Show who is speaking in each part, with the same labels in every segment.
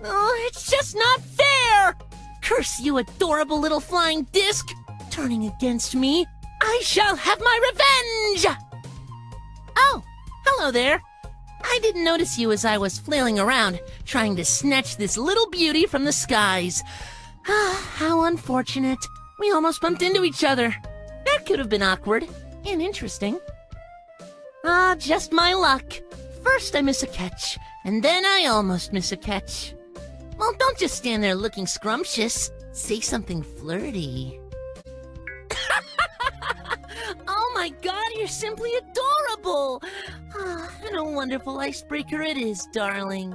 Speaker 1: Oh, it's just not fair! Curse you, adorable little flying disc! Turning against me, I shall have my revenge! Oh, hello there. I didn't notice you as I was flailing around, trying to snatch this little beauty from the skies. Ah, how unfortunate. We almost bumped into each other. That could have been awkward and interesting. Ah, just my luck. First I miss a catch, and then I almost miss a catch. Well, don't just stand there looking scrumptious. Say something flirty. Oh my god, you're simply adorable! Ah, and a wonderful icebreaker it is, darling.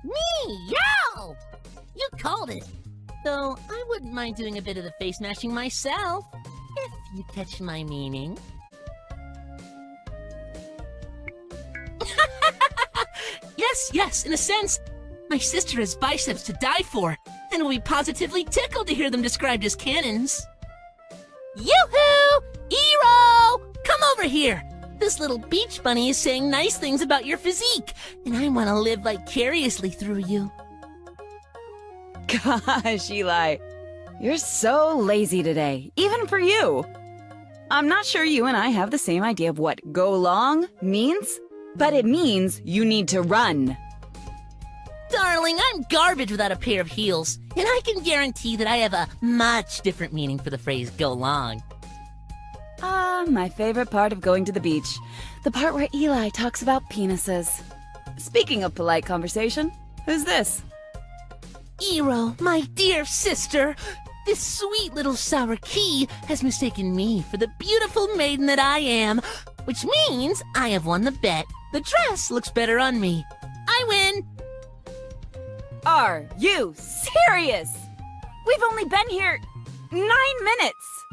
Speaker 1: Meow! You called it. Though I wouldn't mind doing a bit of the face mashing myself, if you catch my meaning. Yes, in a sense. My sister has biceps to die for, and will be positively tickled to hear them described as cannons. Yoo-hoo! Eero! Come over here! This little beach bunny is saying nice things about your physique, and I want to live vicariously through you.
Speaker 2: Gosh, Eli, you're so lazy today, even for you. I'm not sure you and I have the same idea of what go long means, but it means you need to run.
Speaker 1: Darling, I'm garbage without a pair of heels, and I can guarantee that I have a much different meaning for the phrase go long.
Speaker 2: My favorite part of going to the beach, the part where Eli talks about penises. Speaking of polite conversation, who's this?
Speaker 1: Eero, my dear sister, this sweet little sour key has mistaken me for the beautiful maiden that I am, which means I have won the bet. The dress looks better on me. I win.
Speaker 2: Are you serious? We've only been here 9 minutes.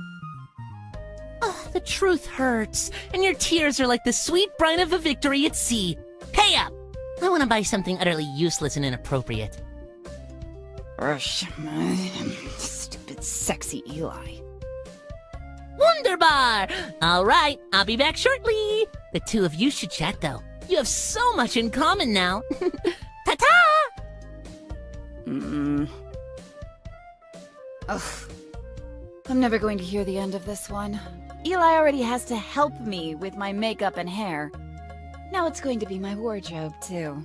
Speaker 1: Oh, the truth hurts, and your tears are like the sweet brine of a victory at sea. Pay up! I want to buy something utterly useless and inappropriate.
Speaker 2: Stupid sexy Eli.
Speaker 1: Wunderbar! All right, I'll be back shortly. The two of you should chat, though. You have so much in common now. Ta-ta!
Speaker 2: Ugh. I'm never going to hear the end of this one. Eli already has to help me with my makeup and hair. Now it's going to be my wardrobe, too.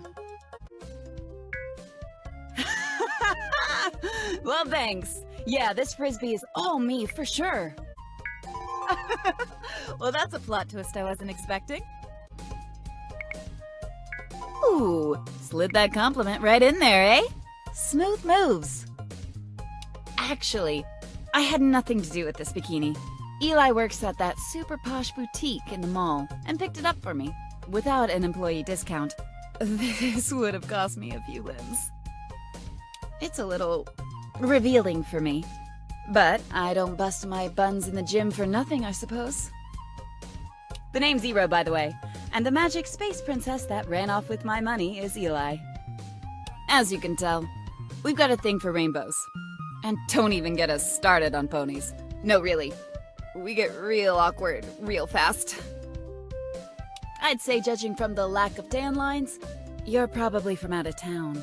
Speaker 2: Well, thanks. Yeah, this frisbee is all me for sure. Well, that's a plot twist I wasn't expecting. Ooh, slid that compliment right in there, eh? Smooth moves. Actually, I had nothing to do with this bikini. Eli works at that super posh boutique in the mall and picked it up for me without an employee discount. This would have cost me a few limbs. It's a little revealing for me, but I don't bust my buns in the gym for nothing, I suppose. The name's Zero, by the way, and the magic space princess that ran off with my money is Eli. As you can tell, we've got a thing for rainbows. And don't even get us started on ponies. No, really. We get real awkward real fast. I'd say, judging from the lack of tan lines, you're probably from out of town.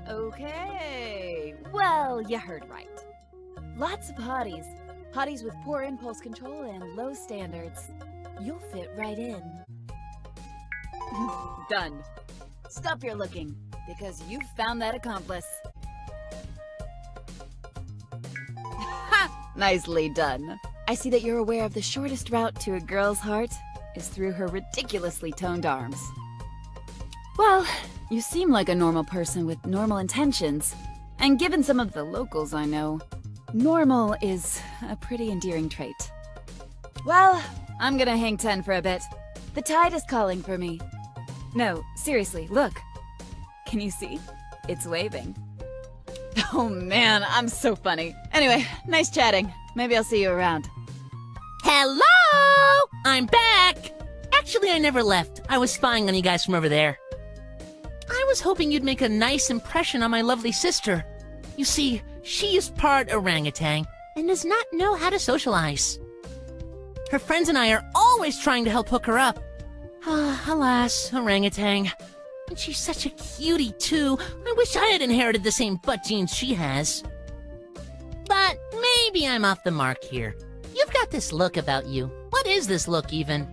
Speaker 2: Okay, well, you heard right. Lots of hotties. Hotties with poor impulse control and low standards. You'll fit right in. Done. Stop your looking, because you've found that accomplice. Ha! Nicely done. I see that you're aware of the shortest route to a girl's heart is through her ridiculously toned arms. Well, you seem like a normal person with normal intentions. And given some of the locals I know, normal is a pretty endearing trait. Well, I'm gonna hang 10 for a bit. The tide is calling for me. No, seriously, look. Can you see? It's waving. Oh man, I'm so funny. Anyway, nice chatting. Maybe I'll see you around.
Speaker 1: Hello! I'm back! Actually, I never left. I was spying on you guys from over there. I was hoping you'd make a nice impression on my lovely sister. You see, she is part orangutan and does not know how to socialize. Her friends and I are always trying to help hook her up. Alas, orangutan. And she's such a cutie, too. I wish I had inherited the same butt genes she has. But maybe I'm off the mark here. You've got this look about you. What is this look, even?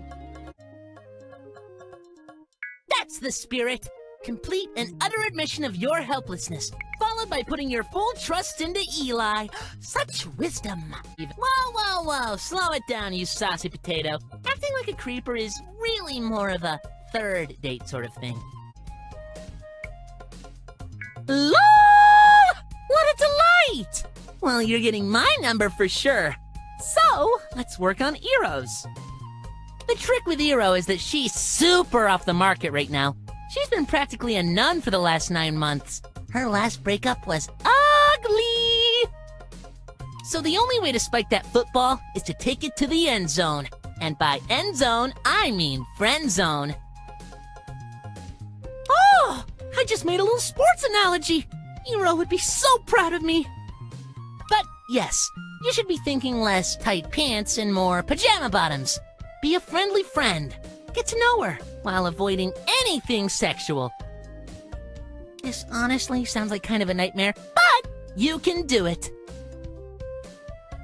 Speaker 1: That's the spirit. Complete and utter admission of your helplessness, followed by putting your full trust into Eli. Such wisdom. Whoa, slow it down, you saucy potato. Acting like a creeper is really more of a third date sort of thing. LOL! What a delight! Well, you're getting my number for sure. So, let's work on Eros. The trick with Ero is that she's super off the market right now. She's been practically a nun for the last 9 months. Her last breakup was ugly. So the only way to spike that football is to take it to the end zone. And by end zone, I mean friend zone. Oh, I just made a little sports analogy. Ero would be so proud of me. But yes, you should be thinking less tight pants and more pajama bottoms. Be a friendly friend. Get to know her while avoiding anything sexual. This honestly sounds like kind of a nightmare, but you can do it.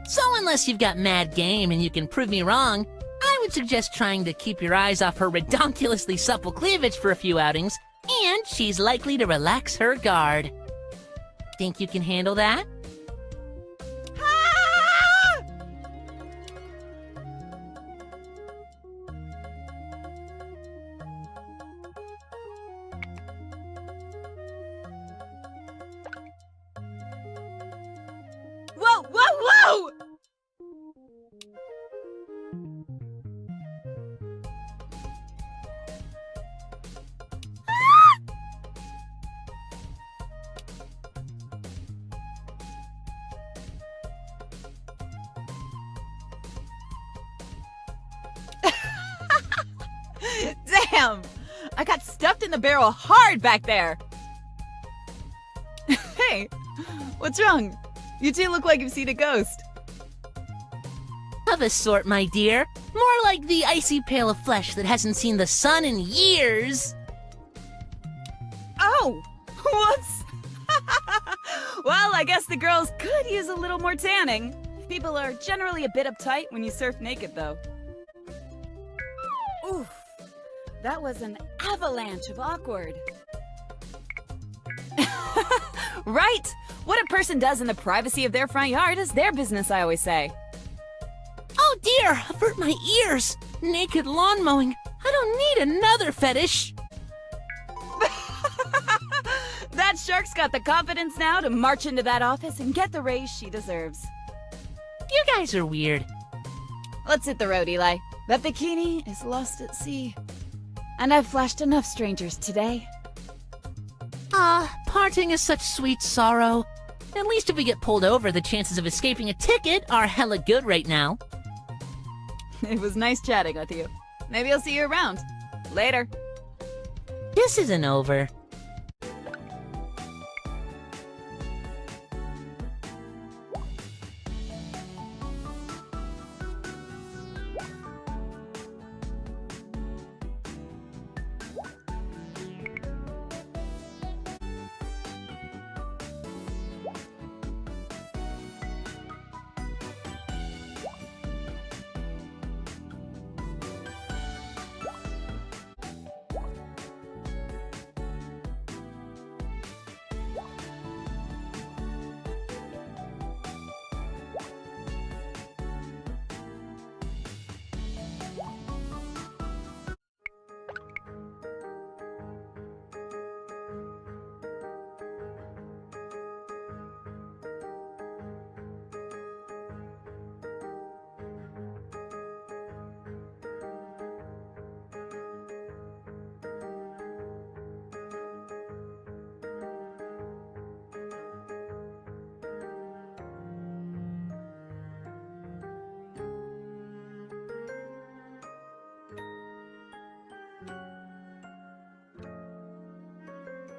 Speaker 1: So unless you've got mad game and you can prove me wrong, I would suggest trying to keep your eyes off her redonkulously supple cleavage for a few outings, and she's likely to relax her guard. Think you can handle that?
Speaker 2: Whoa! Damn! I got stuffed in the barrel hard back there! Hey, what's wrong? You two look like you've seen a ghost.
Speaker 1: Of a sort, my dear. More like the icy pail of flesh that hasn't seen the sun in years.
Speaker 2: Oh! Whoops! Well, I guess the girls could use a little more tanning. People are generally a bit uptight when you surf naked, though. Oof. That was an avalanche of awkward. Right! What a person does in the privacy of their front yard is their business, I always say.
Speaker 1: Oh dear, avert my ears. Naked lawn mowing. I don't need another fetish.
Speaker 2: That shark's got the confidence now to march into that office and get the raise she deserves.
Speaker 1: You guys are weird.
Speaker 2: Let's hit the road, Eli. That bikini is lost at sea. And I've flashed enough strangers today.
Speaker 1: Parting is such sweet sorrow. At least if we get pulled over, the chances of escaping a ticket are hella good right now.
Speaker 2: It was nice chatting with you. Maybe I'll see you around. Later.
Speaker 1: This isn't over.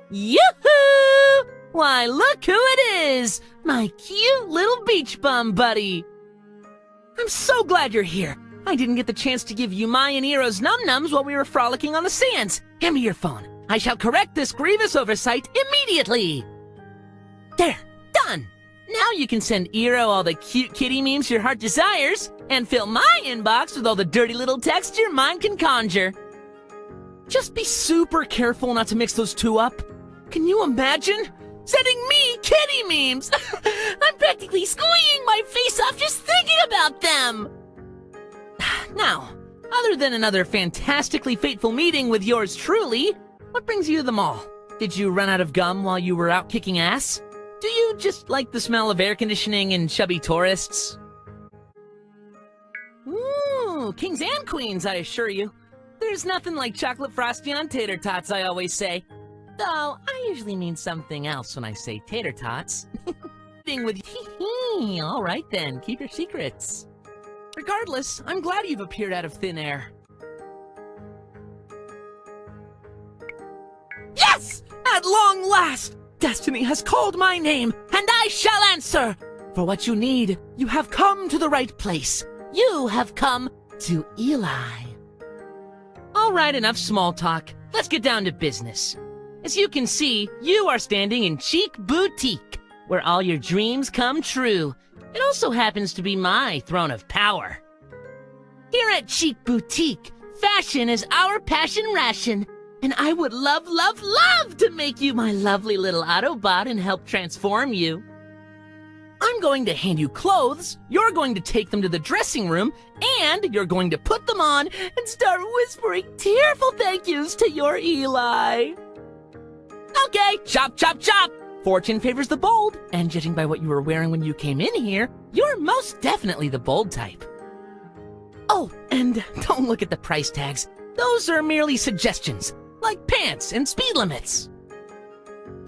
Speaker 1: Yoo-hoo! Why, look who it is! My cute little beach bum buddy! I'm so glad you're here. I didn't get the chance to give you my and Ero's num-nums while we were frolicking on the sands. Hand me your phone. I shall correct this grievous oversight immediately. There, done. Now you can send Eero all the cute kitty memes your heart desires, and fill my inbox with all the dirty little text your mind can conjure. Just be super careful not to mix those two up. Can you imagine? Sending me kitty memes! I'm practically squeeing my face off just thinking about them! Now, other than another fantastically fateful meeting with yours truly, what brings you to the mall? Did you run out of gum while you were out kicking ass? Do you just like the smell of air conditioning and chubby tourists? Ooh, kings and queens, I assure you. There's nothing like chocolate frosty on tater tots, I always say. Though, I usually mean something else when I say tater tots. Thing with hee-hee. All right then, keep your secrets. Regardless, I'm glad you've appeared out of thin air. Yes! At long last! Destiny has called my name, and I shall answer! For what you need, you have come to the right place. You have come to Eli. All right, enough small talk. Let's get down to business. As you can see, you are standing in Chic Boutique, where all your dreams come true. It also happens to be my throne of power. Here at Chic Boutique, fashion is our passion ration, and I would love to make you my lovely little Autobot and help transform you. I'm going to hand you clothes, you're going to take them to the dressing room, and you're going to put them on and start whispering tearful thank yous to your Eli. Okay, chop, chop, chop! Fortune favors the bold, and judging by what you were wearing when you came in here, you're most definitely the bold type. Oh, and don't look at the price tags. Those are merely suggestions, like pants and speed limits.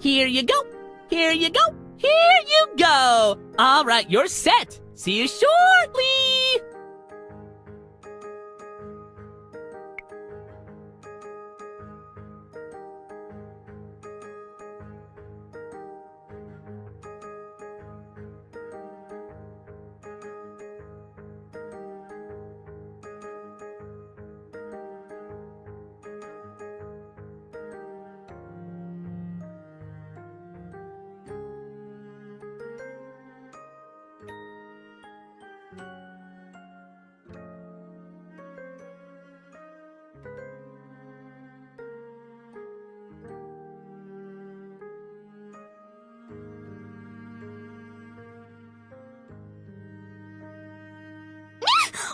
Speaker 1: Here you go, here you go, here you go! All right, you're set. See you shortly!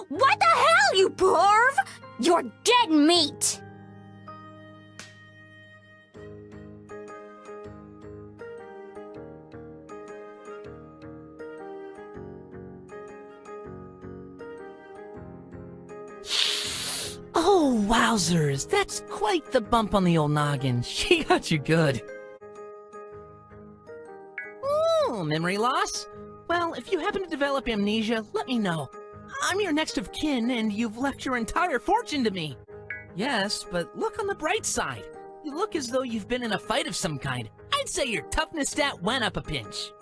Speaker 3: What the hell, you perv? You're dead meat!
Speaker 1: Oh, wowzers, that's quite the bump on the old noggin. She got you good. Ooh, memory loss? Well, if you happen to develop amnesia, let me know. I'm your next of kin, and you've left your entire fortune to me. Yes, but look on the bright side. You look as though you've been in a fight of some kind. I'd say your toughness stat went up a pinch.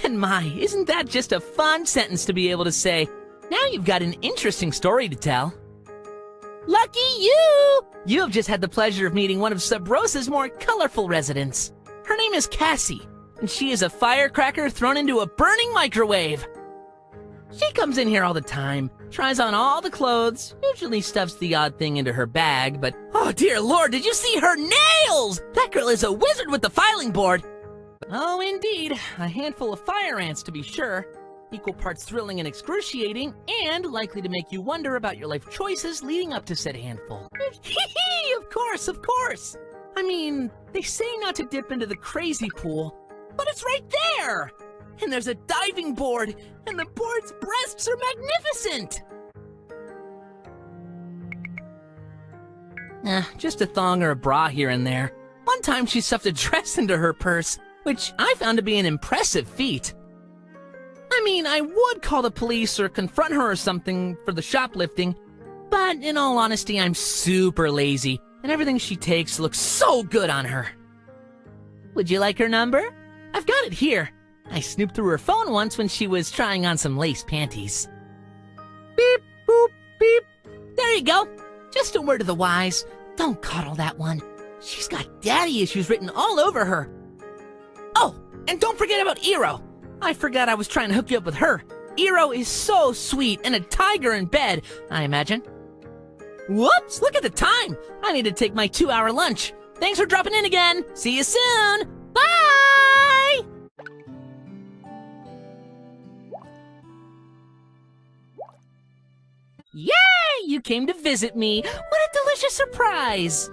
Speaker 1: And my, isn't that just a fun sentence to be able to say? Now you've got an interesting story to tell. Lucky you! You have just had the pleasure of meeting one of Sub Rosa's more colorful residents. Her name is Cassie, and she is a firecracker thrown into a burning microwave. She comes in here all the time, tries on all the clothes, usually stuffs the odd thing into her bag, but oh dear lord, did you see her nails? That girl is a wizard with the filing board. Oh indeed, a handful of fire ants to be sure. Equal parts thrilling and excruciating, and likely to make you wonder about your life choices leading up to said handful. Hee-hee, of course, of course. I mean, they say not to dip into the crazy pool, but it's right there! And there's a diving board, and the board's breasts are magnificent! Just a thong or a bra here and there. One time she stuffed a dress into her purse, which I found to be an impressive feat. I mean, I would call the police or confront her or something for the shoplifting, but in all honesty, I'm super lazy, and everything she takes looks so good on her. Would you like her number? I've got it here. I snooped through her phone once when she was trying on some lace panties. Beep, boop, beep. There you go. Just a word of the wise. Don't coddle that one. She's got daddy issues written all over her. Oh, and don't forget about Iro. I forgot I was trying to hook you up with her. Iro is so sweet and a tiger in bed, I imagine. Whoops, look at the time. I need to take my 2-hour lunch. Thanks for dropping in again. See you soon. Bye! Yay! You came to visit me. What a delicious surprise.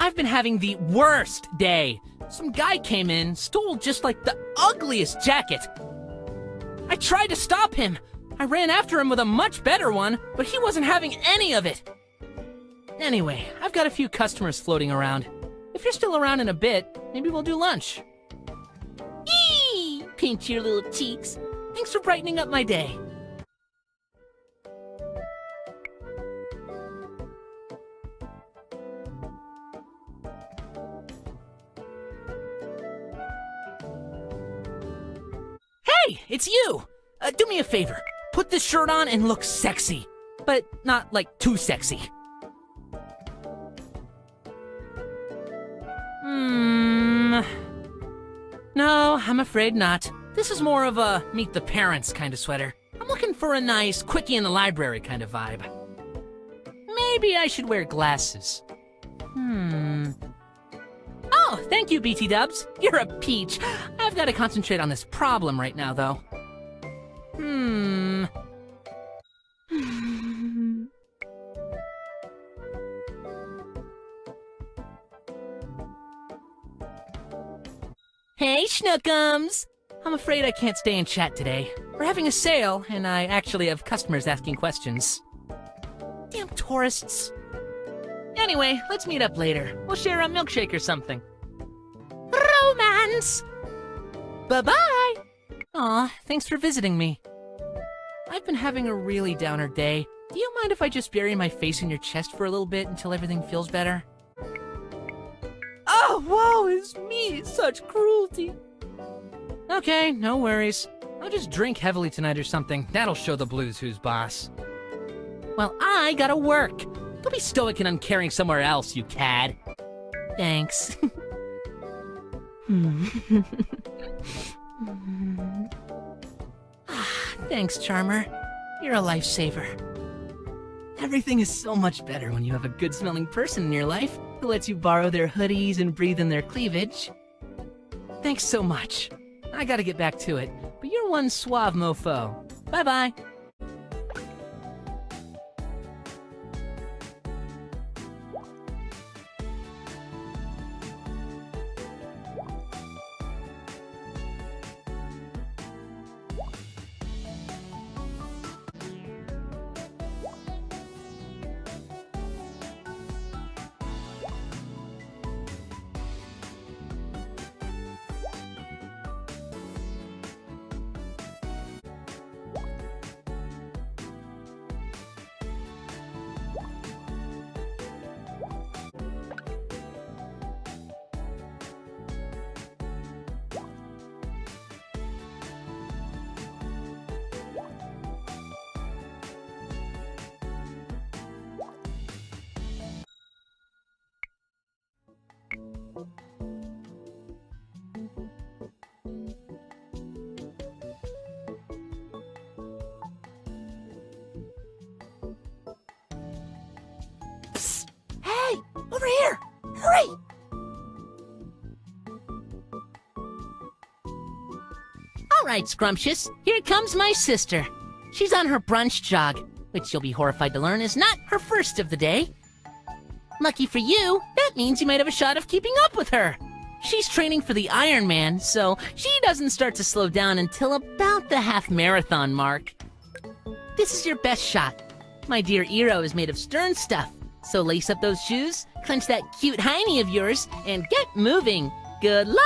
Speaker 1: I've been having the worst day. Some guy came in, stole just like the ugliest jacket. I tried to stop him. I ran after him with a much better one, but he wasn't having any of it. Anyway, I've got a few customers floating around. If you're still around in a bit, maybe we'll do lunch. Eee! Pinch your little cheeks. Thanks for brightening up my day. Hey, it's you! Do me a favor. Put this shirt on and look sexy. But not, like, too sexy. No, I'm afraid not. This is more of a meet the parents kind of sweater. I'm looking for a nice quickie in the library kind of vibe. Maybe I should wear glasses. Oh, thank you, BT Dubs. You're a peach. I've got to concentrate on this problem right now, though. Hey, Schnookums! I'm afraid I can't stay and chat today. We're having a sale, and I actually have customers asking questions. Damn tourists. Anyway, let's meet up later. We'll share a milkshake or something. Romance! Bye-bye! Aw, thanks for visiting me. I've been having a really downer day. Do you mind if I just bury my face in your chest for a little bit until everything feels better? Oh, woe is me! Such cruelty! Okay, no worries. I'll just drink heavily tonight or something. That'll show the blues who's boss. Well, I gotta work. Don't be stoic and uncaring somewhere else, you cad. Thanks. Thanks, Charmer. You're a lifesaver. Everything is so much better when you have a good-smelling person in your life who lets you borrow their hoodies and breathe in their cleavage. Thanks so much. I gotta get back to it, but you're one suave mofo. Bye-bye. Psst! Hey! Over here! Hurry! All right, Scrumptious. Here comes my sister. She's on her brunch jog, which you'll be horrified to learn is not her first of the day. Lucky for you, that means you might have a shot of keeping up with her. She's training for the Ironman, so she doesn't start to slow down until about the half-marathon mark. This is your best shot. My dear Iro is made of stern stuff, so lace up those shoes, clench that cute hiney of yours, and get moving. Good luck!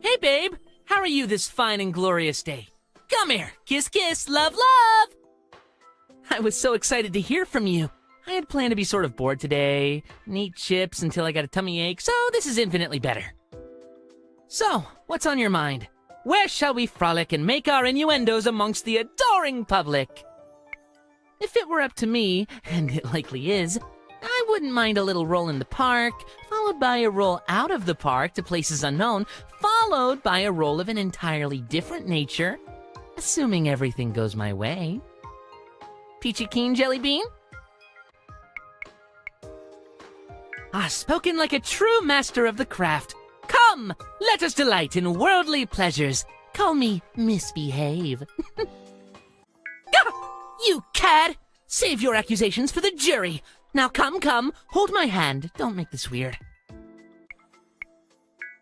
Speaker 1: Hey, babe. How are you this fine and glorious day? Come here. Kiss, kiss, love, love. I was so excited to hear from you. I had planned to be sort of bored today, and eat chips until I got a tummy ache, so this is infinitely better. So, what's on your mind? Where shall we frolic and make our innuendos amongst the adoring public? If it were up to me, and it likely is, I wouldn't mind a little roll in the park, followed by a roll out of the park to places unknown, followed by a roll of an entirely different nature, assuming everything goes my way. Peachy keen, Jelly Bean? Spoken like a true master of the craft. Come, let us delight in worldly pleasures. Call me Misbehave. You cad! Save your accusations for the jury. Now come, hold my hand. Don't make this weird.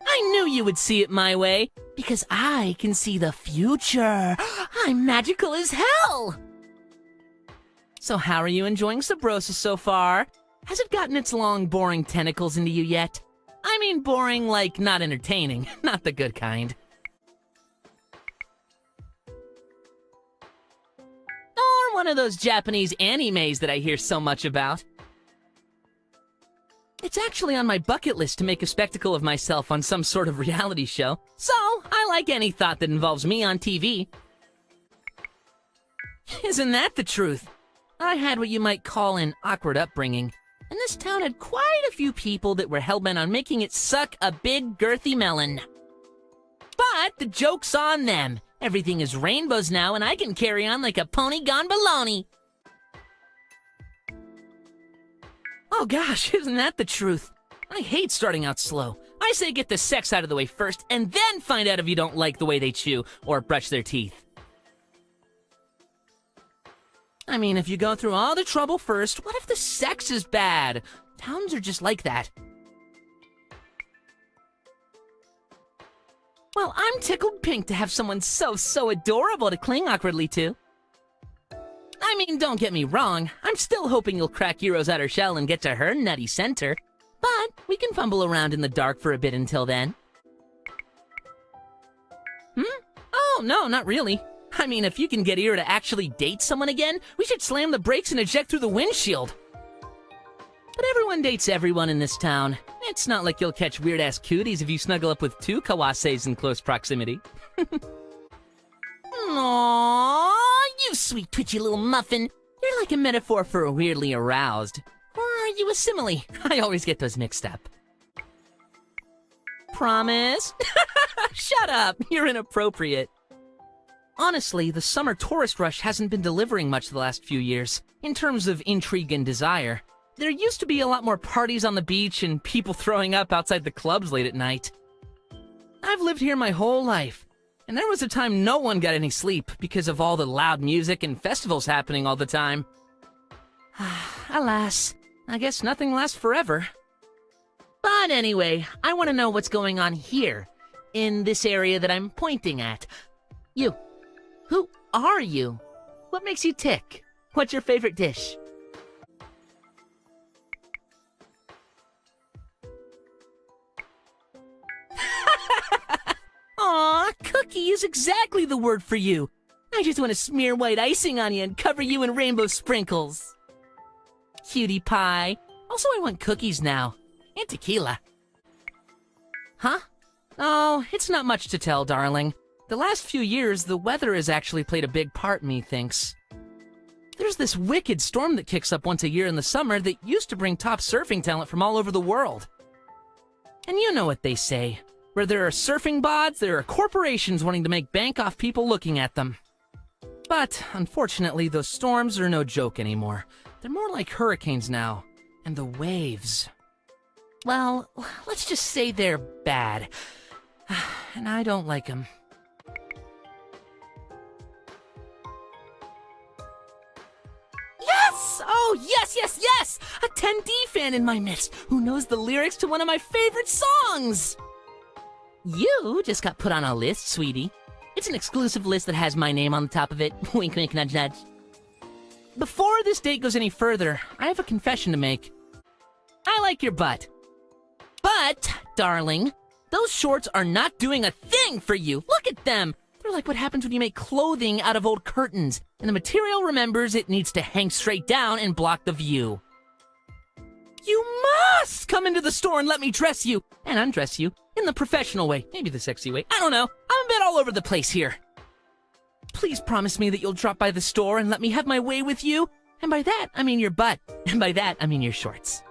Speaker 1: I knew you would see it my way, because I can see the future. I'm magical as hell! So how are you enjoying Sabrosa so far? Has it gotten its long, boring tentacles into you yet? I mean boring like not entertaining, not the good kind. Or one of those Japanese animes that I hear so much about. It's actually on my bucket list to make a spectacle of myself on some sort of reality show, so I like any thought that involves me on TV. Isn't that the truth? I had what you might call an awkward upbringing, and this town had quite a few people that were hellbent on making it suck a big girthy melon. But the joke's on them. Everything is rainbows now, and I can carry on like a pony gone baloney. Oh gosh, isn't that the truth? I hate starting out slow. I say get the sex out of the way first, and then find out if you don't like the way they chew or brush their teeth. I mean, if you go through all the trouble first, what if the sex is bad? Towns are just like that. Well, I'm tickled pink to have someone so adorable to cling awkwardly to. I mean, don't get me wrong, I'm still hoping you'll crack Hero's outer shell and get to her nutty center, but we can fumble around in the dark for a bit until then. Oh, no, not really. I mean, if you can get Hero to actually date someone again, we should slam the brakes and eject through the windshield. But everyone dates everyone in this town. It's not like you'll catch weird-ass cooties if you snuggle up with two Kawases in close proximity. Aww, you sweet twitchy little muffin. You're like a metaphor for a weirdly aroused. Or are you a simile? I always get those mixed up. Promise? Shut up, you're inappropriate. Honestly, the summer tourist rush hasn't been delivering much the last few years, in terms of intrigue and desire. There used to be a lot more parties on the beach and people throwing up outside the clubs late at night. I've lived here my whole life, and there was a time no one got any sleep because of all the loud music and festivals happening all the time. Alas, I guess nothing lasts forever. But anyway, I want to know what's going on here, in this area that I'm pointing at. You. Who are you? What makes you tick? What's your favorite dish? Aw, cookie is exactly the word for you. I just want to smear white icing on you and cover you in rainbow sprinkles. Cutie pie. Also, I want cookies now. And tequila. Huh? Oh, it's not much to tell, darling. The last few years, the weather has actually played a big part, methinks. There's this wicked storm that kicks up once a year in the summer that used to bring top surfing talent from all over the world. And you know what they say. Where there are surfing bods, there are corporations wanting to make bank off people looking at them. But, unfortunately, those storms are no joke anymore. They're more like hurricanes now. And the waves. Well, let's just say they're bad. And I don't like them. Yes! Oh, yes! A 10D fan in my midst who knows the lyrics to one of my favorite songs! You just got put on a list, sweetie. It's an exclusive list that has my name on the top of it. Wink, wink, nudge, nudge. Before this date goes any further, I have a confession to make. I like your butt. But, darling, those shorts are not doing a thing for you. Look at them. They're like what happens when you make clothing out of old curtains, and the material remembers it needs to hang straight down and block the view. You must come into the store and let me dress you, and undress you, in the professional way, maybe the sexy way. I don't know. I'm a bit all over the place here. Please promise me that you'll drop by the store and let me have my way with you. And by that, I mean your butt. And by that, I mean your shorts.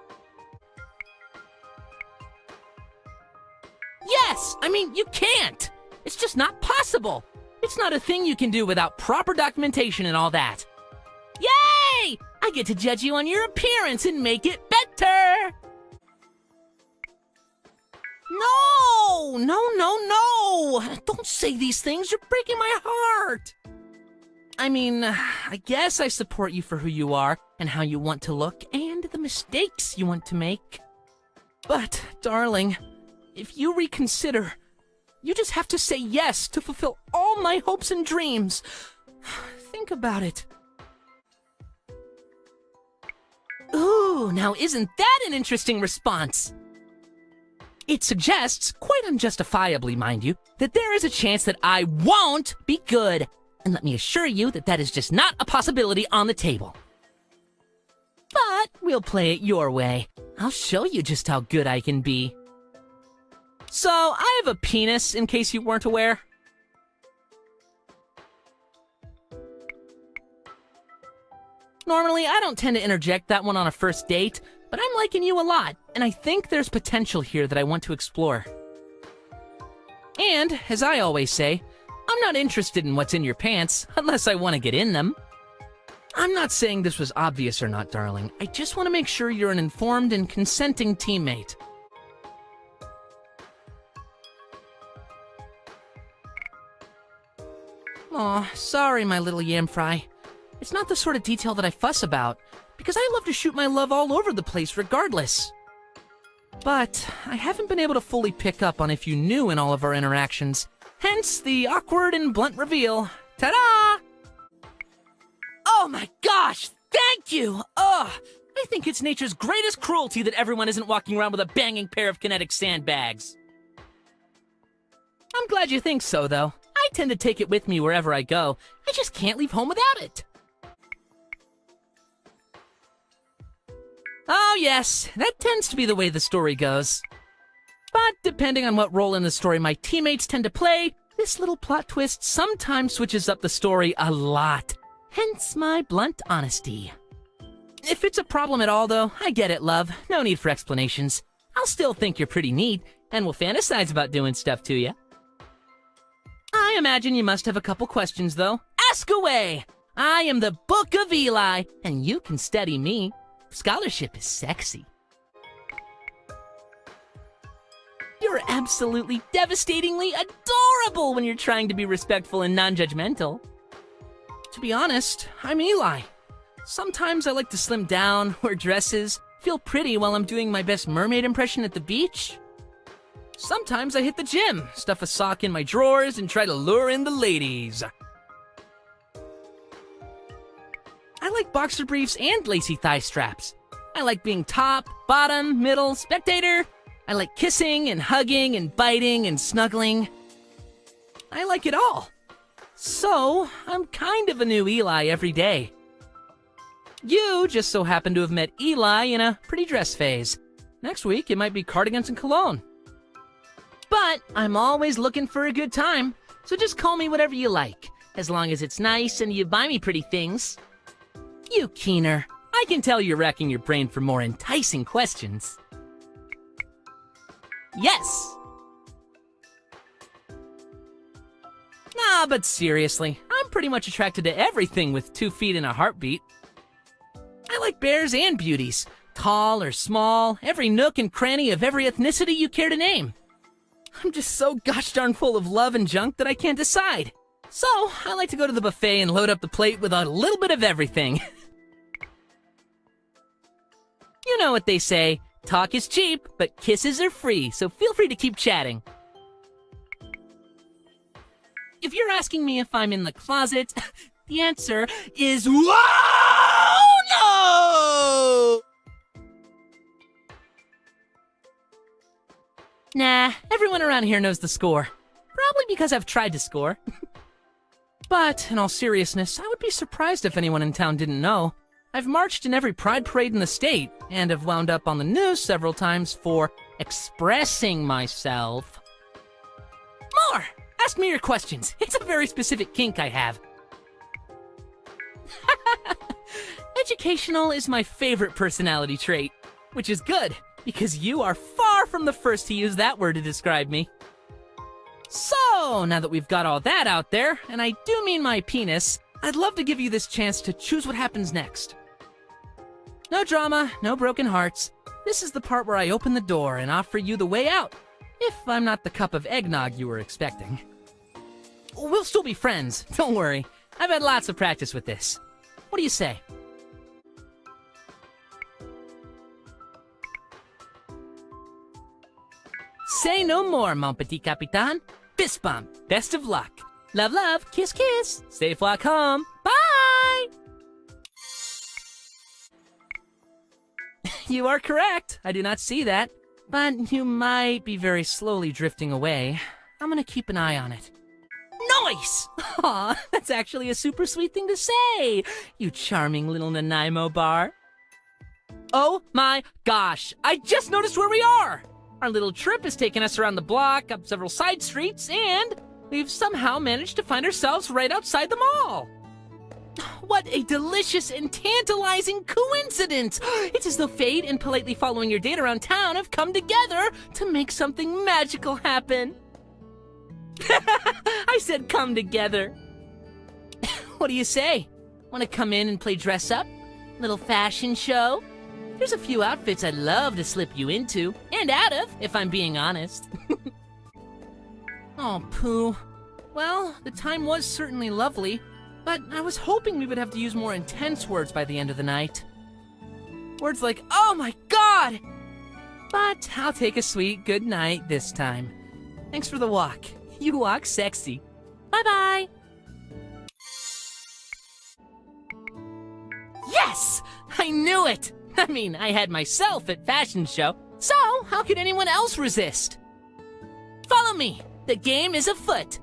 Speaker 1: Yes! I mean, you can't! It's just not possible! It's not a thing you can do without proper documentation and all that. Yay! I get to judge you on your appearance and make it better! No! No! Don't say these things, you're breaking my heart! I mean, I guess I support you for who you are and how you want to look and the mistakes you want to make. But, darling, if you reconsider, you just have to say yes to fulfill all my hopes and dreams. Think about it. Ooh, now isn't that an interesting response? It suggests, quite unjustifiably mind you, that there is a chance that I won't be good. And let me assure you that that is just not a possibility on the table. But we'll play it your way. I'll show you just how good I can be. So, I have a penis, in case you weren't aware. Normally, I don't tend to interject that one on a first date, but I'm liking you a lot, and I think there's potential here that I want to explore. And, as I always say, I'm not interested in what's in your pants, unless I want to get in them. I'm not saying this was obvious or not, darling. I just want to make sure you're an informed and consenting teammate. Aw, sorry, my little yam fry. It's not the sort of detail that I fuss about, because I love to shoot my love all over the place regardless. But I haven't been able to fully pick up on if you knew in all of our interactions, hence the awkward and blunt reveal. Ta-da! Oh my gosh, thank you! Ugh, I think it's nature's greatest cruelty that everyone isn't walking around with a banging pair of kinetic sandbags. I'm glad you think so, though. I tend to take it with me wherever I go. I just can't leave home without it. Oh yes, that tends to be the way the story goes. But depending on what role in the story my teammates tend to play, this little plot twist sometimes switches up the story a lot. Hence my blunt honesty. If it's a problem at all, though, I get it, love. No need for explanations. I'll still think you're pretty neat, and will fantasize about doing stuff to you. I imagine you must have a couple questions, though. Ask away! I am the Book of Eli, and you can study me. Scholarship is sexy. You're absolutely devastatingly adorable when you're trying to be respectful and non-judgmental. To be honest, I'm Eli. Sometimes I like to slim down, wear dresses, feel pretty while I'm doing my best mermaid impression at the beach. Sometimes I hit the gym, stuff a sock in my drawers, and try to lure in the ladies. I like boxer briefs and lacy thigh straps. I like being top, bottom, middle, spectator. I like kissing and hugging and biting and snuggling. I like it all. So, I'm kind of a new Eli every day. You just so happen to have met Eli in a pretty dress phase. Next week, it might be cardigans and cologne. But I'm always looking for a good time, so just call me whatever you like, as long as it's nice and you buy me pretty things. You keener, I can tell you're racking your brain for more enticing questions. Yes! Nah, but seriously, I'm pretty much attracted to everything with 2 feet and a heartbeat. I like bears and beauties, tall or small, every nook and cranny of every ethnicity you care to name. I'm just so gosh darn full of love and junk that I can't decide. So, I like to go to the buffet and load up the plate with a little bit of everything. You know what they say, talk is cheap, but kisses are free, so feel free to keep chatting. If you're asking me if I'm in the closet, the answer is whoa, no! Nah, everyone around here knows the score. Probably because I've tried to score. But, in all seriousness, I would be surprised if anyone in town didn't know. I've marched in every pride parade in the state, and have wound up on the news several times for expressing myself. More! Ask me your questions. It's a very specific kink I have. Educational is my favorite personality trait, which is good, because you are far from the first to use that word to describe me. So, now that we've got all that out there, and I do mean my penis, I'd love to give you this chance to choose what happens next. No drama, no broken hearts. This is the part where I open the door and offer you the way out, if I'm not the cup of eggnog you were expecting. We'll still be friends, don't worry. I've had lots of practice with this. What do you say? Say no more, mon petit capitaine. Fist bump. Best of luck. Love, love. Kiss, kiss. Safe walk home. Bye! You are correct. I do not see that. But you might be very slowly drifting away. I'm gonna keep an eye on it. Nice! Aw, that's actually a super sweet thing to say. You charming little Nanaimo bar. Oh my gosh, I just noticed where we are! Our little trip has taken us around the block, up several side streets, and we've somehow managed to find ourselves right outside the mall. What a delicious and tantalizing coincidence! It's as though fate and politely following your date around town have come together to make something magical happen. I said come together. What do you say? Want to come in and play dress up? Little fashion show? There's a few outfits I'd love to slip you into, and out of, if I'm being honest. Oh, Pooh. Well, the time was certainly lovely, but I was hoping we would have to use more intense words by the end of the night. Words like, oh my god! But I'll take a sweet good night this time. Thanks for the walk. You walk sexy. Bye-bye. Yes! I knew it! I mean, I had myself at fashion show, so how could anyone else resist? Follow me! The game is afoot!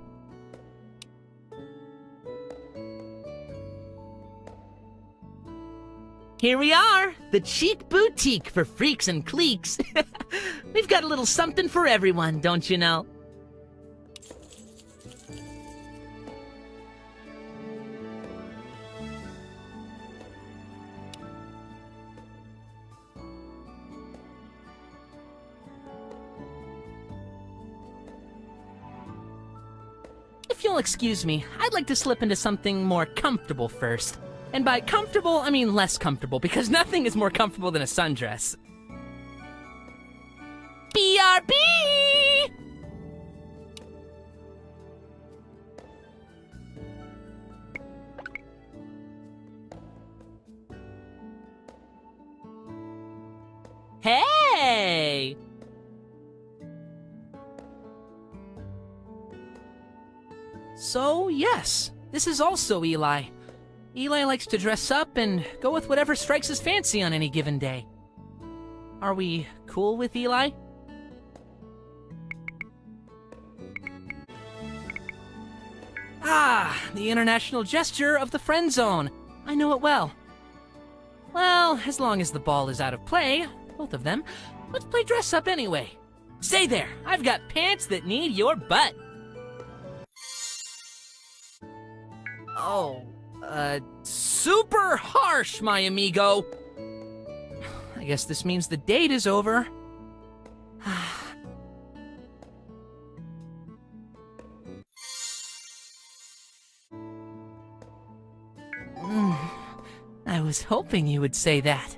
Speaker 1: Here we are, the chic boutique for freaks and cliques. We've got a little something for everyone, don't you know? If you'll excuse me, I'd like to slip into something more comfortable first. And by comfortable, I mean less comfortable, because nothing is more comfortable than a sundress. BRB! Hey! So, yes, this is also Eli. Eli likes to dress up and go with whatever strikes his fancy on any given day. Are we cool with Eli? Ah, the international gesture of the friend zone. I know it well. Well, as long as the ball is out of play, both of them, let's play dress up anyway. Stay there, I've got pants that need your butt. Oh, super harsh, my amigo. I guess this means the date is over. I was hoping you would say that.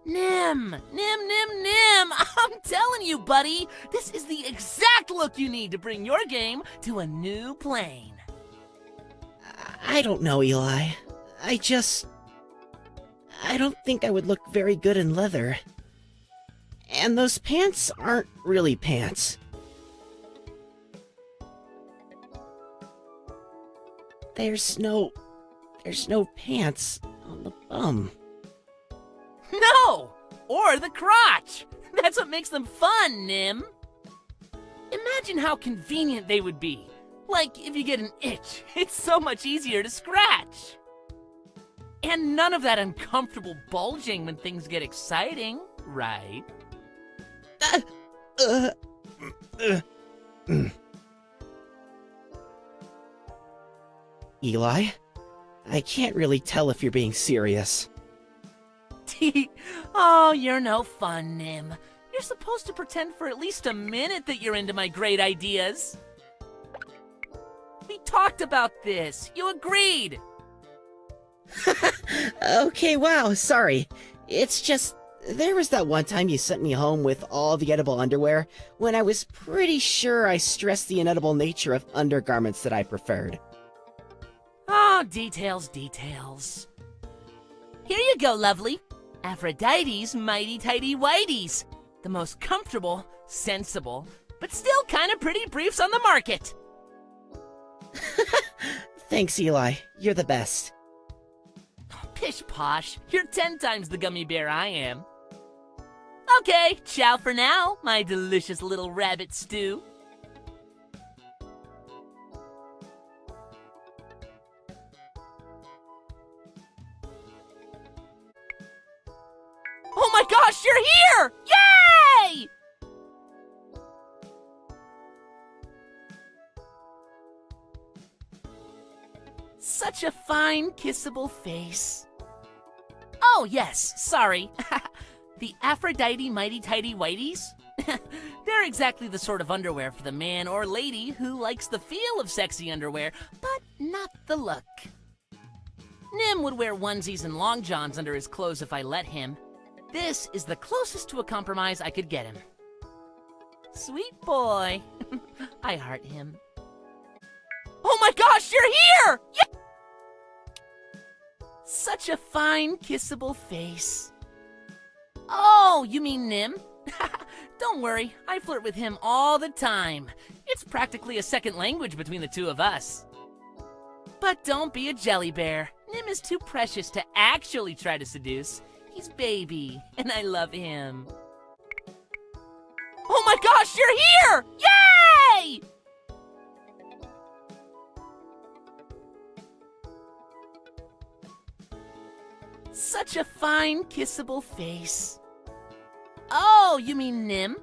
Speaker 1: Nim! I'm telling you, buddy, this is the exact look you need to bring your game to a new plane.
Speaker 4: I don't know, Eli. I don't think I would look very good in leather. And those pants aren't really pants. There's no pants on the bum.
Speaker 1: No! Or the crotch! That's what makes them fun, Nim! Imagine how convenient they would be. Like, if you get an itch, it's so much easier to scratch. And none of that uncomfortable bulging when things get exciting, right?
Speaker 4: Eli, I can't really tell if you're being serious.
Speaker 1: Oh, you're no fun, Nim. You're supposed to pretend for at least a minute that you're into my great ideas. We talked about this. You agreed.
Speaker 4: Okay, wow, sorry. It's just, there was that one time you sent me home with all the edible underwear when I was pretty sure I stressed the inedible nature of undergarments that I preferred.
Speaker 1: Oh, details. Here you go, lovely. Aphrodite's Mighty Tighty Whities. The most comfortable, sensible, but still kind of pretty briefs on the market.
Speaker 4: Thanks, Eli. You're the best.
Speaker 1: Pish posh, you're 10 times the gummy bear I am. Okay, ciao for now, my delicious little rabbit stew. Oh my gosh, you're here! Yay! Such a fine, kissable face. Oh, yes, sorry. The Aphrodite Mighty Tighty Whities? They're exactly the sort of underwear for the man or lady who likes the feel of sexy underwear, but not the look. Nim would wear onesies and long johns under his clothes if I let him. This is the closest to a compromise I could get him. Sweet boy. I heart him. Oh my gosh, you're here! Yeah! Such a fine, kissable face. Oh, you mean Nim? Don't worry, I flirt with him all the time. It's practically a second language between the two of us. But don't be a jelly bear. Nim is too precious to actually try to seduce. He's baby, and I love him. Oh my gosh, you're here! Yay! Such a fine, kissable face. Oh, you mean Nim?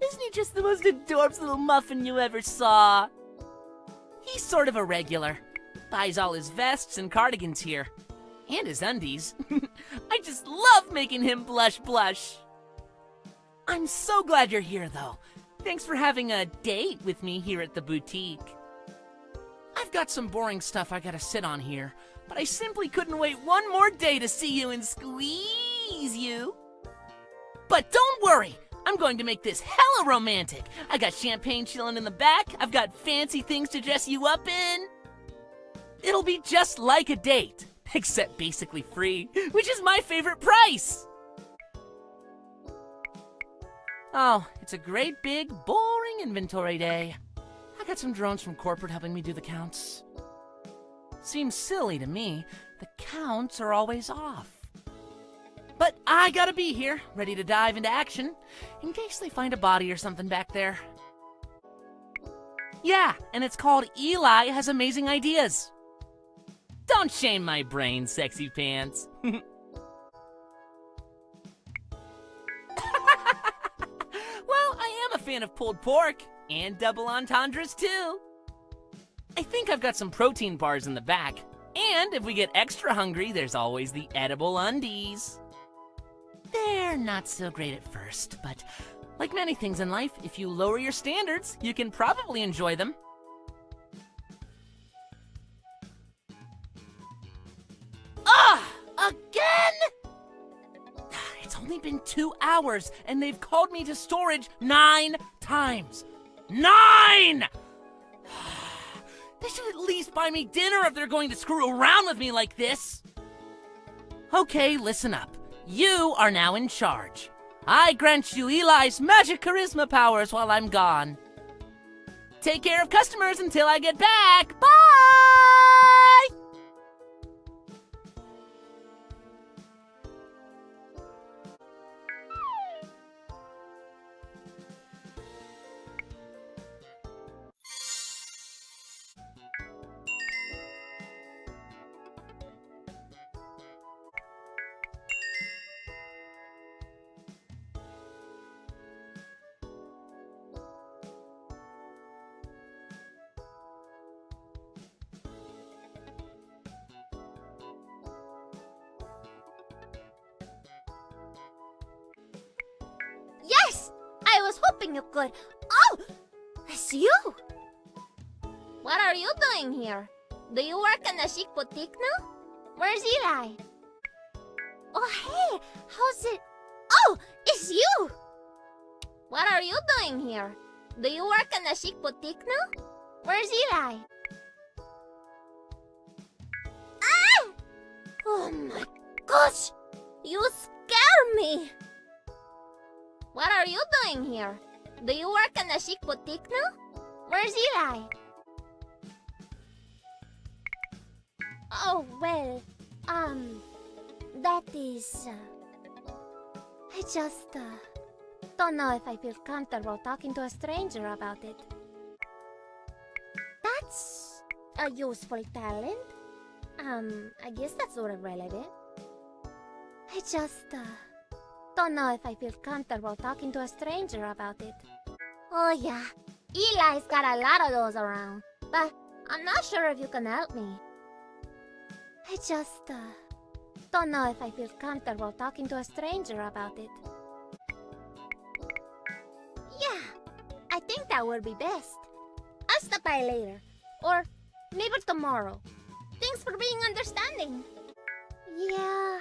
Speaker 1: Isn't he just the most adorable little muffin you ever saw? He's sort of a regular. Buys all his vests and cardigans here. And his undies. I just love making him blush. I'm so glad you're here, though. Thanks for having a date with me here at the boutique. I've got some boring stuff I gotta sit on here, but I simply couldn't wait one more day to see you and squeeze you. But don't worry, I'm going to make this hella romantic. I got champagne chilling in the back, I've got fancy things to dress you up in. It'll be just like a date, except basically free, which is my favorite price. Oh, it's a great big, boring inventory day. I got some drones from corporate helping me do the counts. Seems silly to me. The counts are always off. But I gotta be here, ready to dive into action, in case they find a body or something back there. Yeah, and it's called Eli Has Amazing Ideas. Don't shame my brain, sexy pants. Well, I am a fan of pulled pork, and double entendres too. I think I've got some protein bars in the back, and if we get extra hungry, there's always the edible undies. They're not so great at first, but like many things in life, if you lower your standards, you can probably enjoy them. Again? only been 2 hours, and they've called me to storage 9 times. 9! They should at least buy me dinner if they're going to screw around with me like this. Okay, listen up. You are now in charge. I grant you Eli's magic charisma powers while I'm gone. Take care of customers until I get back. Bye!
Speaker 3: Yes! I was hoping you could. Oh! It's you! What are you doing here? Do you work in a chic boutique now? Where's Eli? Oh, hey! How's it? Oh! It's you! What are you doing here? Do you work in a chic boutique now? Where's Eli? Ah! Oh my gosh! You scare me! What are you doing here? Do you work in a chic boutique now? Where's Eli? Oh, well, that is, I just, don't know if I feel comfortable talking to a stranger about it. That's a useful talent. I guess that's sort of relevant. I just, don't know if I feel comfortable talking to a stranger about it. Oh yeah, Eli's got a lot of those around, but I'm not sure if you can help me. I just, don't know if I feel comfortable talking to a stranger about it. Yeah, I think that would be best. I'll stop by later, or maybe tomorrow. Thanks for being understanding. Yeah,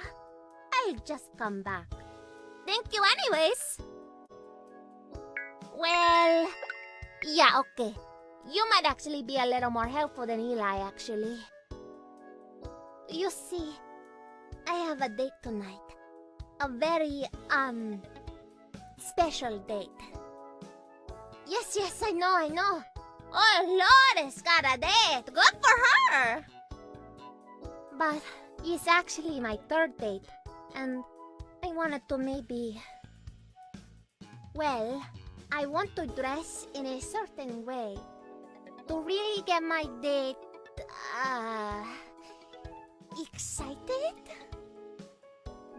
Speaker 3: I'll just come back. Thank you anyways. Well, yeah, okay. You might actually be a little more helpful than Eli, actually. You see, I have a date tonight. A very, special date. Yes, I know. Oh, Lore's got a date. Good for her. But it's actually my third date, and I wanted to maybe... Well, I want to dress in a certain way to really get my date, excited?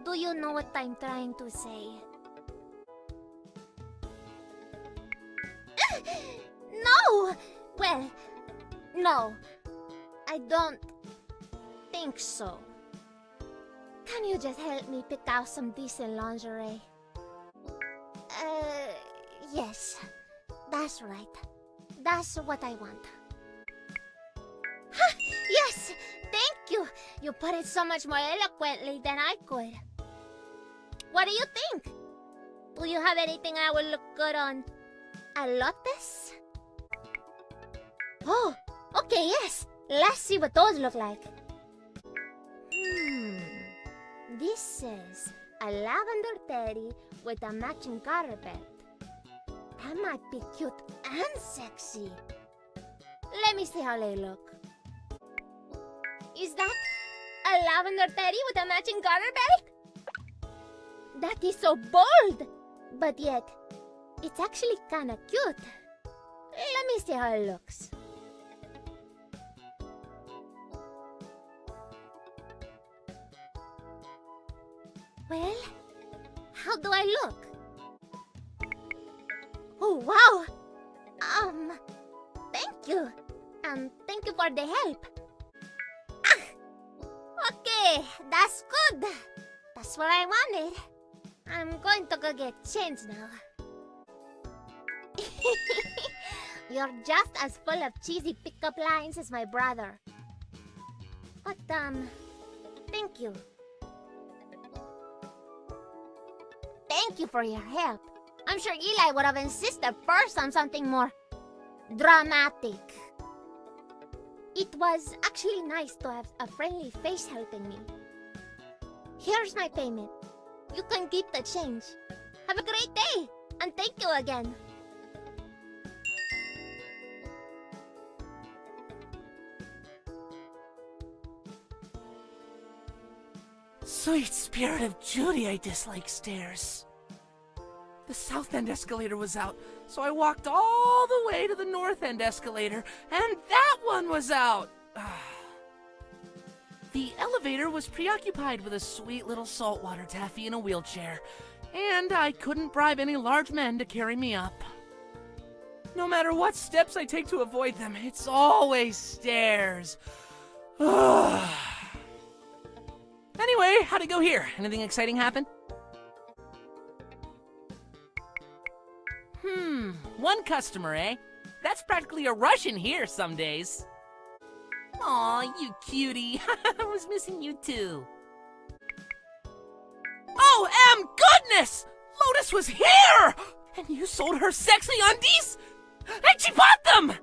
Speaker 3: Do you know what I'm trying to say? No! Well, no. I don't think so. Can you just help me pick out some decent lingerie? Yes. That's right. That's what I want. Ha! Yes! Thank you! You put it so much more eloquently than I could. What do you think? Do you have anything that would look good on a lotus? Oh, okay, yes. Let's see what those look like. This says a lavender teddy with a matching garter belt. That might be cute and sexy. Let me see how they look. Is that a lavender teddy with a matching garter belt? That is so bold! But yet, it's actually kinda cute. Let me see how it looks. Well, how do I look? Oh, wow! Thank you. Thank you for the help. Okay, that's good. That's what I wanted. I'm going to go get changed now. You're just as full of cheesy pickup lines as my brother. But, thank you. thank you for your help. I'm sure Eli would have insisted first on something more dramatic. It was actually nice to have a friendly face helping me. Here's my payment. You can keep the change. Have a great day, and thank you again.
Speaker 1: Sweet spirit of Judy, I dislike stairs. The south end escalator was out, so I walked all the way to the north end escalator, and that one was out. The elevator was preoccupied with a sweet little saltwater taffy in a wheelchair, and I couldn't bribe any large men to carry me up. No matter what steps I take to avoid them, it's always stairs. Anyway, how'd it go here? Anything exciting happen? One customer, eh? That's practically a rush in here some days. Aw, you cutie. I was missing you too. Oh, goodness! Lotus was here! And you sold her sexy undies? And she bought them!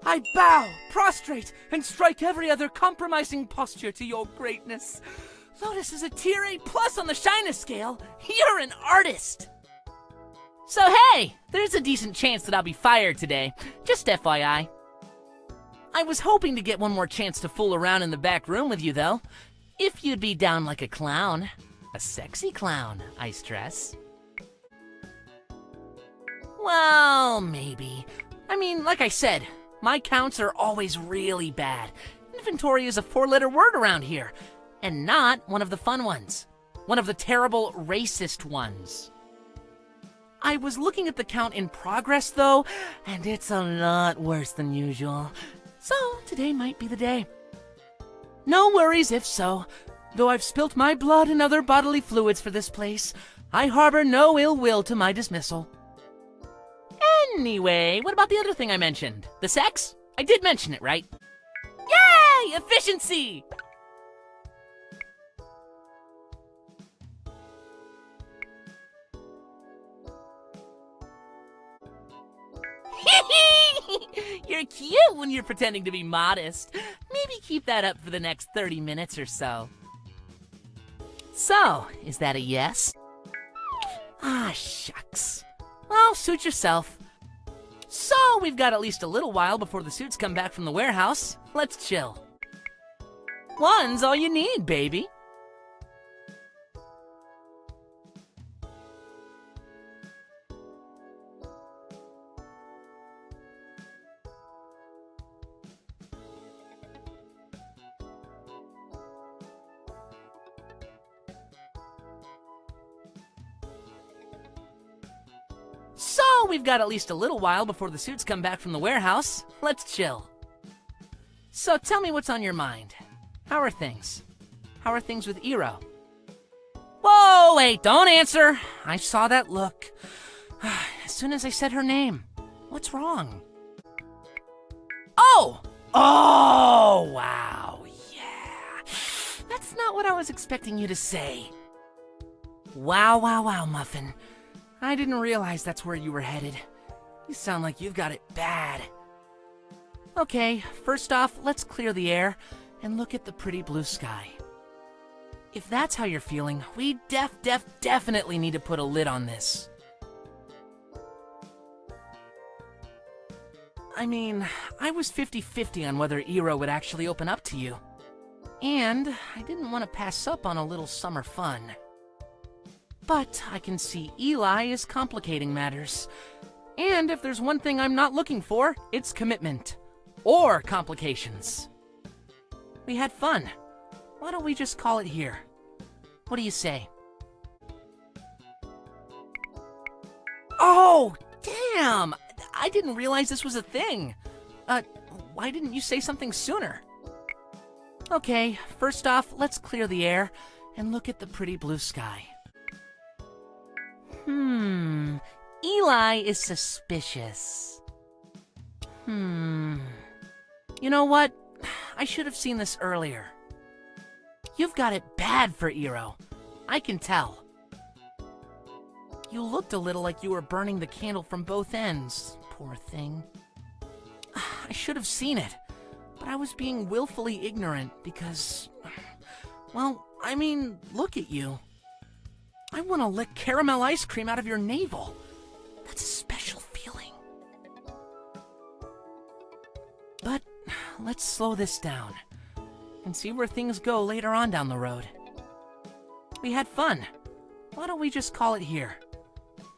Speaker 1: I bow, prostrate, and strike every other compromising posture to your greatness. Lotus is a tier A+ on the shyness scale. You're an artist. So hey, there's a decent chance that I'll be fired today. Just FYI. I was hoping to get one more chance to fool around in the back room with you, though. If you'd be down like a clown. A sexy clown, I stress. Well, maybe. I mean, like I said, my counts are always really bad. Inventory is a 4-letter word around here. And not one of the fun ones. One of the terrible, racist ones. I was looking at the count in progress, though, and it's a lot worse than usual. So, today might be the day. No worries if so. Though I've spilt my blood and other bodily fluids for this place, I harbor no ill will to my dismissal. Anyway, what about the other thing I mentioned? The sex? I did mention it, right? Yay! Efficiency! You're cute when you're pretending to be modest. Maybe keep that up for the next 30 minutes or so. So, is that a yes? Ah, shucks. Well, suit yourself. So, we've got at least a little while before the suits come back from the warehouse. Let's chill. One's all you need, baby. So, we've got at least a little while before the suits come back from the warehouse. Let's chill. So, tell me what's on your mind. How are things? How are things with Iro? Whoa, wait, don't answer. I saw that look. As soon as I said her name. What's wrong? Oh! Oh, wow, yeah. That's not what I was expecting you to say. Wow, wow, wow, Muffin. I didn't realize that's where you were headed. You sound like you've got it bad. Okay, first off, let's clear the air and look at the pretty blue sky. If that's how you're feeling, we definitely need to put a lid on this. I mean, I was 50-50 on whether Iro would actually open up to you. And I didn't want to pass up on a little summer fun. But I can see Eli is complicating matters. And if there's one thing I'm not looking for, it's commitment. Or complications. We had fun. Why don't we just call it here? What do you say? Oh, damn! I didn't realize this was a thing. Why didn't you say something sooner? Okay, first off, let's clear the air and look at the pretty blue sky. Eli is suspicious. You know what? I should have seen this earlier. You've got it bad for Iro. I can tell. you looked a little like you were burning the candle from both ends. Poor thing. I should have seen it, but I was being willfully ignorant because... Well, I mean, look at you. I want to lick caramel ice cream out of your navel. That's a special feeling. But let's slow this down and see where things go later on down the road. We had fun. Why don't we just call it here?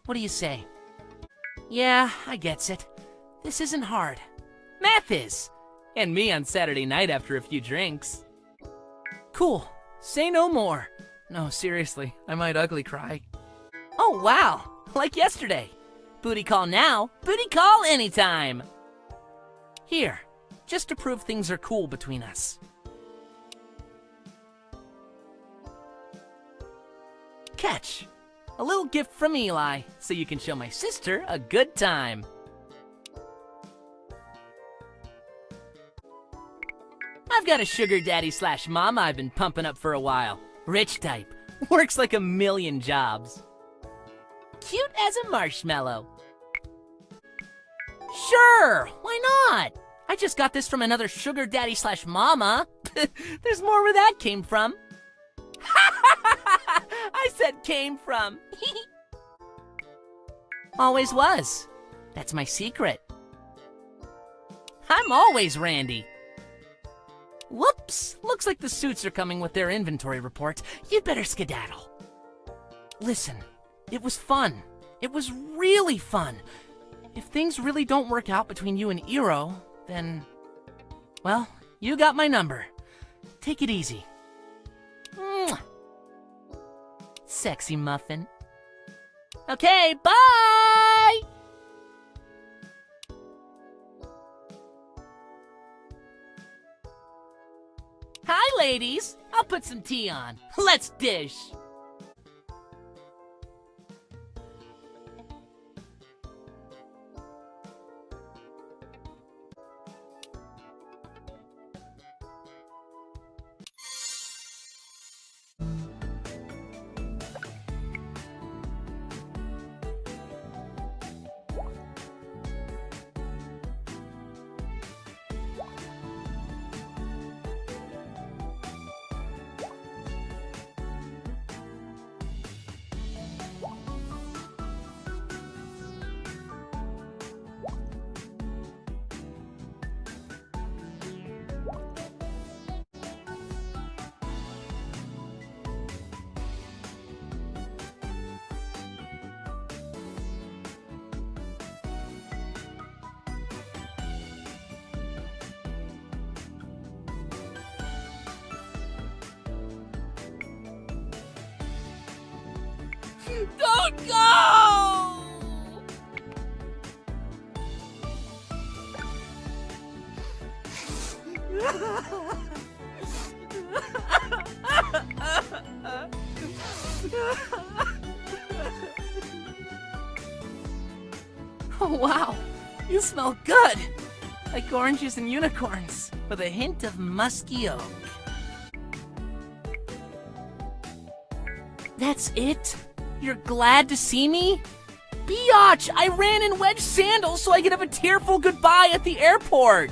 Speaker 1: What do you say? Yeah, I gets it. This isn't hard. Math is. And me on Saturday night after a few drinks. Cool. Say no more. No, seriously, I might ugly cry. Oh, wow. Like yesterday. Booty call now, booty call anytime. Here, just to prove things are cool between us. Catch. A little gift from Eli, so you can show my sister a good time. I've got a sugar daddy / mama I've been pumping up for a while. Rich type. Works like a million jobs. Cute as a marshmallow. Sure, why not? I just got this from another sugar daddy / mama. There's more where that came from. I said came from. Always was. That's my secret. I'm always Randy. Whoops! Looks like the suits are coming with their inventory report. You'd better skedaddle. Listen, it was fun. It was really fun. If things really don't work out between you and Iro, then... Well, you got my number. Take it easy. Mwah. Sexy muffin. Okay, bye! Hi, ladies. I'll put some tea on. Let's dish. Don't go! Oh, wow. You smell good. Like oranges and unicorns, with a hint of musky oak. That's it? You're glad to see me? Biatch, I ran in wedge sandals so I could have a tearful goodbye at the airport.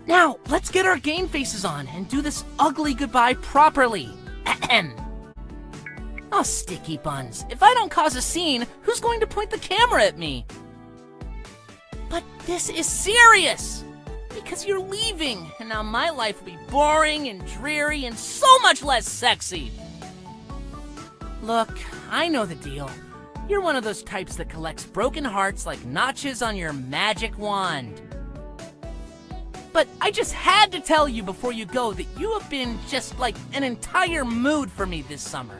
Speaker 1: Now, let's get our game faces on and do this ugly goodbye properly. Ahem. Oh, sticky buns. If I don't cause a scene, who's going to point the camera at me? But this is serious! Because you're leaving, and now my life will be boring and dreary and so much less sexy. Look, I know the deal. You're one of those types that collects broken hearts like notches on your magic wand. But I just had to tell you before you go that you have been just like an entire mood for me this summer.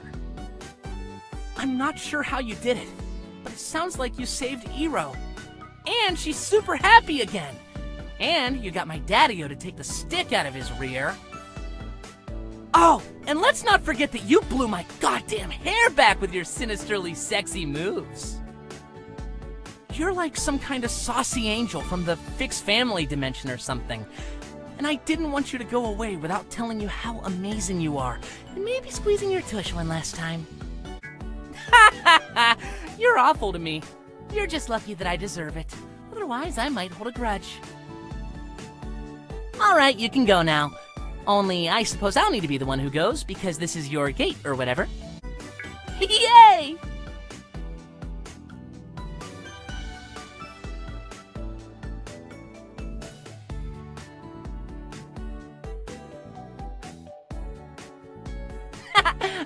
Speaker 1: I'm not sure how you did it, but it sounds like you saved Iro. And she's super happy again. And you got my daddy-o to take the stick out of his rear. Oh, and let's not forget that you blew my goddamn hair back with your sinisterly sexy moves. You're like some kind of saucy angel from the Fix Family dimension or something. And I didn't want you to go away without telling you how amazing you are, and maybe squeezing your tush one last time. You're awful to me. You're just lucky that I deserve it. Otherwise, I might hold a grudge. Alright, you can go now. Only, I suppose I'll need to be the one who goes, because this is your gate, or whatever. Yay!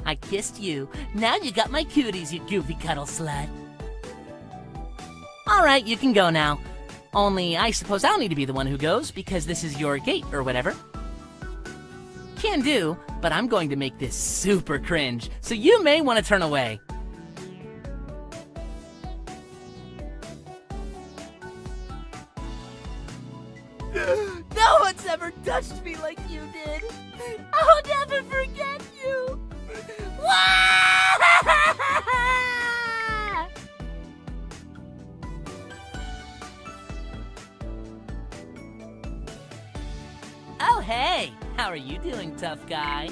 Speaker 1: I kissed you. Now you got my cooties, you goofy cuddle slut. Alright, you can go now. Only, I suppose I'll need to be the one who goes, because this is your gate, or whatever. Can do, but I'm going to make this super cringe, so you may want to turn away. No one's ever touched me like you did. I'll never forget you. Oh, hey! How are you doing, tough guy?